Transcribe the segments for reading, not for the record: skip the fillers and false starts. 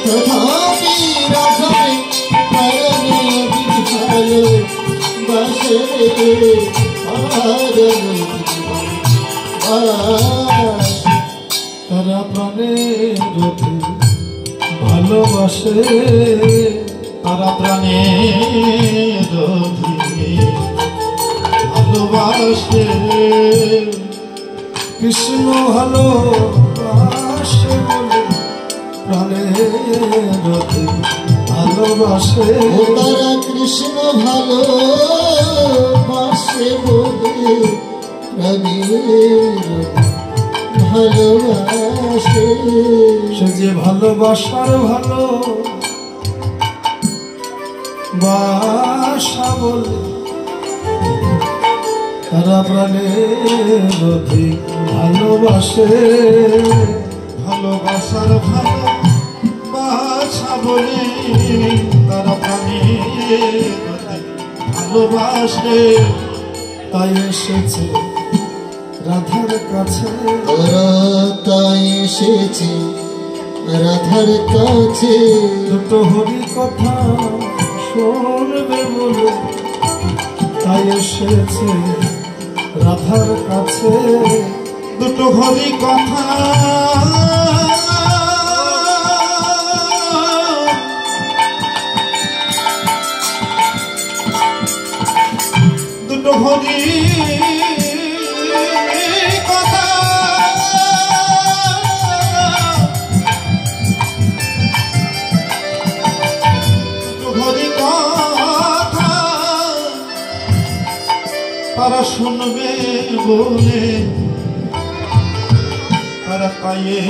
তথাপি রাধারে পরমে ভালো বাসে তারা প্রাণের ভালোবাসে, তারা প্রাণের ভালোবাসে, কৃষ্ণ ভালোবাসে বলে প্রাণের ভালোবাসে। তারা কৃষ্ণ ভালোবাসে বলে প্রাণের ভালোবাসে। সে যে ভালোবাসার ভালো বাসা বলে তারা প্রাণের অধিক ভালোবাসে। ভালোবাসার ভালোবাসা বলে তারা প্রাণের ভালোবাসে। তাই এসেছে রাধার কাছে, তাই এসেছে রাধার কাছে। দুটো হরি কথা শুনবে বলে তাই এসেছে রাধার কাছে। দুটো হরি কথা দুটো হরি কথা দুটো হরি কথা তারা শুনবে বলে তারা পায়ে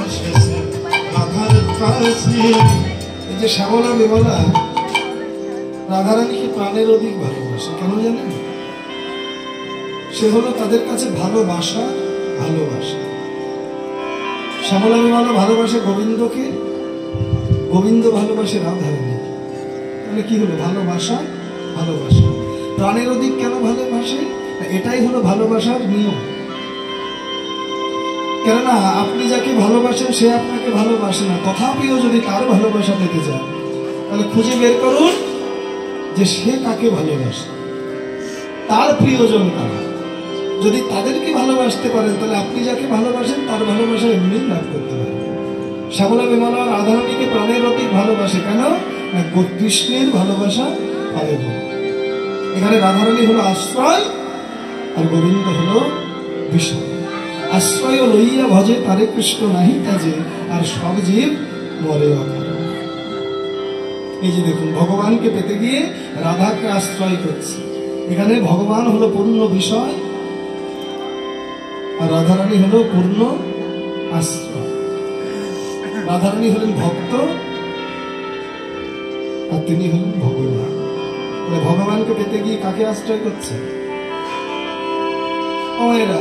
এসেছে রাধার কাছে। এই যে শ্যামলা বিমলা রাধারানীকে প্রাণের অধিক ভালোবাসে, কেন জানেন? সে হলো তাদের কাছে ভালোবাসা ভালোবাসা। শ্যামলা বিমলা ভালোবাসে গোবিন্দকে, গোবিন্দ ভালোবাসে রাধারানী। তাহলে কি হলো? ভালোবাসা ভালোবাসা। প্রাণের অধিক কেন ভালোবাসে? এটাই হলো ভালোবাসার নিয়ম। কেননা আপনি যাকে ভালোবাসেন সে আপনাকে ভালোবাসে না, তথাপিও যদি তার ভালোবাসা পেতে চান তাহলে খুঁজে বের করুন যে সে কাকে ভালোবাসে, তার প্রিয়জন কারা। যদি তাদেরকে ভালোবাসতে পারেন তাহলে আপনি যাকে ভালোবাসেন তার ভালোবাসা এমনি লাভ করতে পারেন। শ্যামলা বিমলা রাধারানীকে প্রাণের অধিক ভালোবাসে, কেন না কৃষ্ণের ভালোবাসা পাবে বলে। এখানে রাধারানী হলো আশ্রয় আর গোবিন্দ হলো বিষয়। আশ্রয় লইয়া ভজে তারে কৃষ্ণ নাহি কাজে, আর সব জীব মরে অকারণে। এই যে দেখুন, ভগবানকে পেতে গিয়ে রাধাকে আশ্রয় করছে। এখানে ভগবান হলো পূর্ণ বিষয় আর রাধারানী হলো পূর্ণ আশ্রয়। রাধারানী হলেন ভক্ত আর তিনি হলেন ভগবান। ভগবানকে পেতে গিয়ে কাকে আশ্রয় করছে? এরা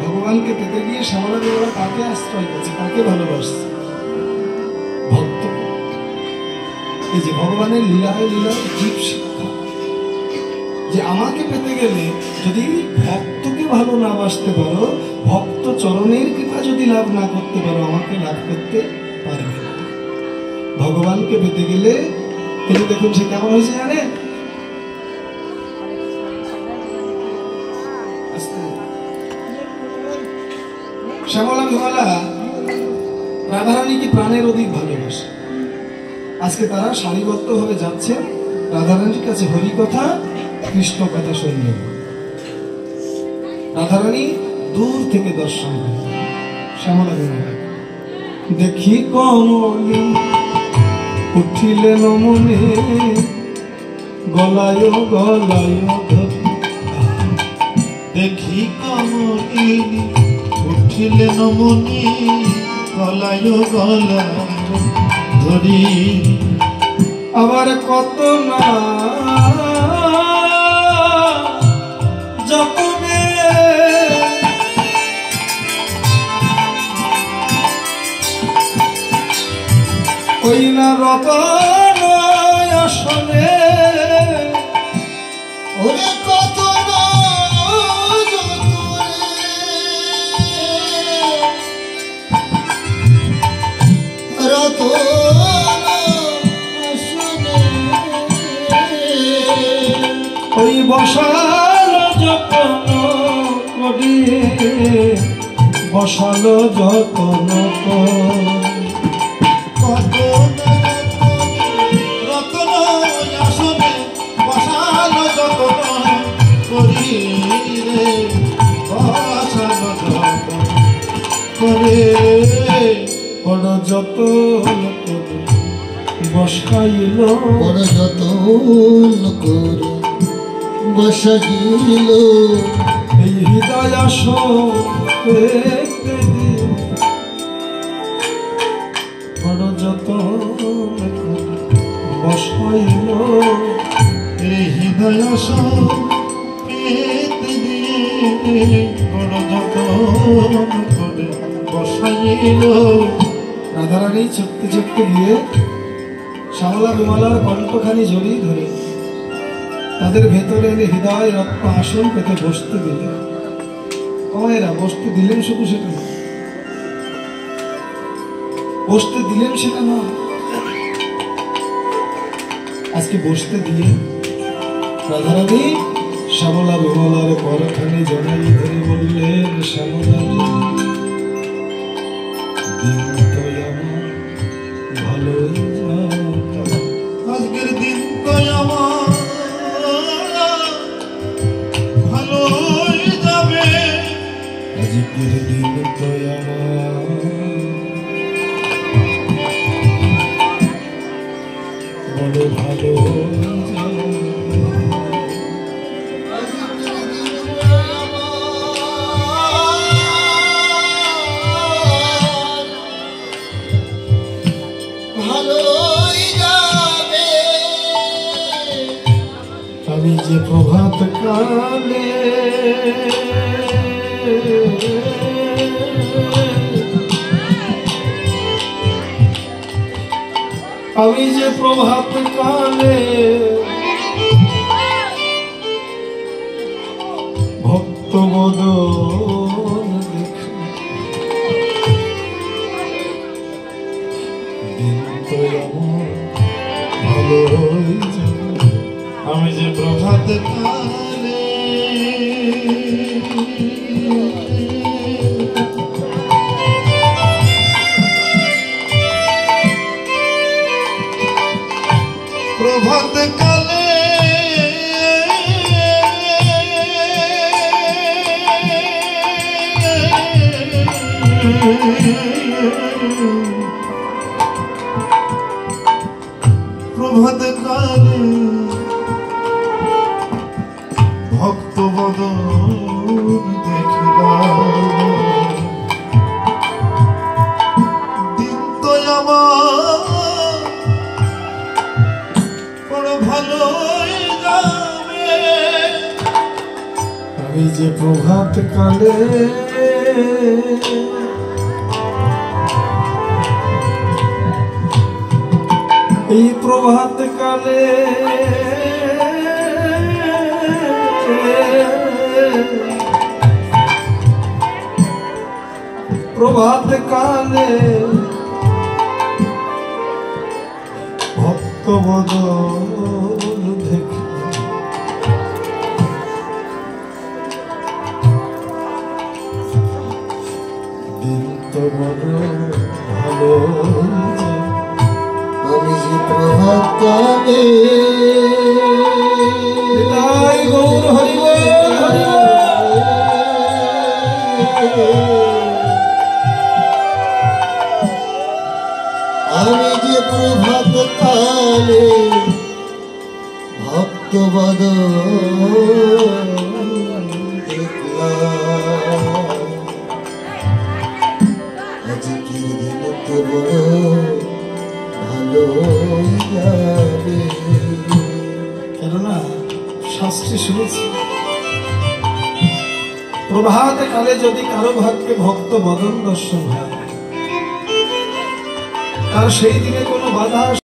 ভগবানকে পেতে গিয়ে শ্যামলা বিমলা কাকে আশ্রয় করছে, কাকে ভালোবাসছে? ভক্ত। এই যে ভগবানের লীলায় লীলায় জীব শিক্ষা, যে আমাকে পেতে গেলে যদি ভক্তকে ভালো না বাসতে পারো, ভক্ত চরণের কৃপা যদি লাভ না করতে পারো, আমাকে লাভ করতে পারবে না। ভগবানকে পেতে গেলে কিন্তু দেখুন সে কেমন হয়েছে জানে? শ্যামলা বিমলা রাধারানীকে প্রাণের অধিক ভালোবাসে। আজকে তারা সারিবদ্ধ হয়ে যাচ্ছে রাধারানীর কাছে হরি কথা কৃষ্ণ কথা শুনলেন। রাধারানী দূর থেকে দর্শন করে শ্যামলা বিমলা। দেখি কমলি উঠিলেন মনে, গলায় গলায় ধরি। দেখি কমলি উঠিলেন মনে, গলায় গলায় ধরি। আবার কত না যতনে ওই না রতন আসনে, ওরে কত না রতন আসনে ওই বসালো যতন করি, বসালো যতন কত রতন আসনে বসালো যতন করি রে, বসালো যতন করে বড় যতন করে বসাইল, বড় যতন করে বসাইল এই হৃদয় আসনে বড় যতন করে বসাইল, এই হৃদয় পেতে দিয়ে বড় যতন করে বসাইল। রাধারানী চুপতে চুপতে গিয়ে শ্যামলা বিমলার কণ্ঠখানি জড়িয়ে ধরে তাদের ভেতরে এনে হৃদয় রত্ন আসন পেতে বসতে দিলেন। কমায়েরা বসতে দিলেন, শুধু সেটা না, বসতে দিলেন সেটা না, আজকে বসতে দিয়ে রাধারানী শ্যামলা বিমলার পরখানি জড়াই ধরে বললেন, শ্যামলা দিন তো আমার ভালোই যায়, আজকের দিন তো আমার ভালোই যাবে, আজকের দিন তো আমার বড় ভালো যায়। ভালোই যাবে আমি যে প্রভাত কালে আমি যে প্রভাত কালে ভক্ত বদন দেখি, দিন তো আমার ভালোই যাবে, আমি যে প্রভাত কালে প্রভাত কালে প্রভাত কালে ভক্ত বদন দেখলাম, দিন তো আমার বড় ভালোই যাবে, আমি যে প্রভাত কালে এই প্রভাত কালে প্রভাত কালে ভক্ত বদন দেখি, দিন তো বড় ভালো যায়। আমি যে প্রভাত কালে নিতাই গৌর হরি বল, হরি বল। আমি যে প্রভাত কালে ভক্ত বদন দেখলাম, আজকের দিন তো বড় ভালো যাবে। কেননা শাস্ত্রে শুনেছি প্রভাত কালে যদি কারো ভাগ্যে ভক্ত বদন দর্শন হয়, তার সেই দিনে কোনো বাধা